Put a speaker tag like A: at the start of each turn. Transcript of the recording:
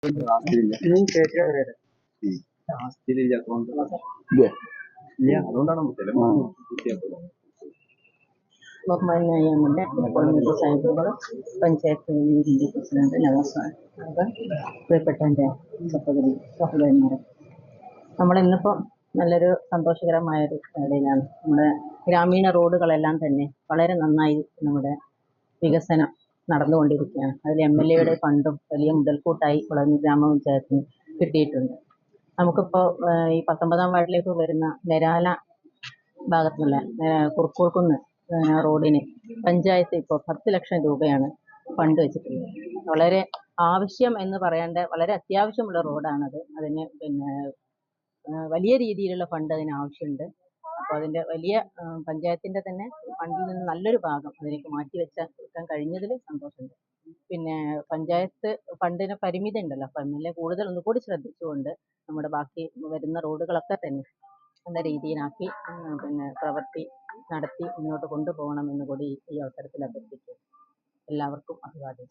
A: ബഹുമാനായ നമ്മുടെ Ponnur സാഹിബുകൾ panchayat union president നവാസാണ്. പ്രിയപ്പെട്ട എൻ്റെ സഹോദരന്മാരെ, നമ്മളിന്നിപ്പോൾ നല്ലൊരു സന്തോഷകരമായൊരു വേളയിലാണ്. നമ്മുടെ ഗ്രാമീണ റോഡുകളെല്ലാം തന്നെ വളരെ നന്നായി നമ്മുടെ വികസനം നടന്നുകൊണ്ടിരിക്കുകയാണ്. അതിൽ MLA ഫണ്ടും വലിയ മുതൽക്കൂട്ടായി കുളഞ്ഞ ഗ്രാമപഞ്ചായത്തിന് കിട്ടിയിട്ടുണ്ട്. നമുക്കിപ്പോൾ ഈ 19-ാം വാർഡിലേക്ക് വരുന്ന നെരാല ഭാഗത്തുള്ള കുറുക്കൂർക്കുന്ന് റോഡിന് പഞ്ചായത്ത് ഇപ്പോൾ 10 ലക്ഷം രൂപയാണ് ഫണ്ട് വെച്ചിട്ടുള്ളത്. വളരെ ആവശ്യം എന്ന് പറയേണ്ട വളരെ അത്യാവശ്യമുള്ള റോഡാണത്. അതിന് വലിയ രീതിയിലുള്ള ഫണ്ട് അതിന് ആവശ്യമുണ്ട്. അപ്പോൾ അതിൻ്റെ വലിയ പഞ്ചായത്തിൻ്റെ തന്നെ ഫണ്ടിൽ നിന്ന് നല്ലൊരു ഭാഗം അതിലേക്ക് മാറ്റിവെക്കാൻ കഴിഞ്ഞതിൽ സന്തോഷമുണ്ട്. പഞ്ചായത്ത് ഫണ്ടിന് പരിമിതി ഉണ്ടല്ലോ, അപ്പം MLA കൂടുതൽ ഒന്നുകൂടി ശ്രദ്ധിച്ചുകൊണ്ട് നമ്മുടെ ബാക്കി വരുന്ന റോഡുകളൊക്കെ തന്നെ നല്ല രീതിയിലാക്കി പ്രവൃത്തി നടത്തി മുന്നോട്ട് കൊണ്ടുപോകണമെന്ന് കൂടി ഈ അവസരത്തിൽ അഭ്യർത്ഥിക്കുന്നു. എല്ലാവർക്കും അഭിവാദ്യം.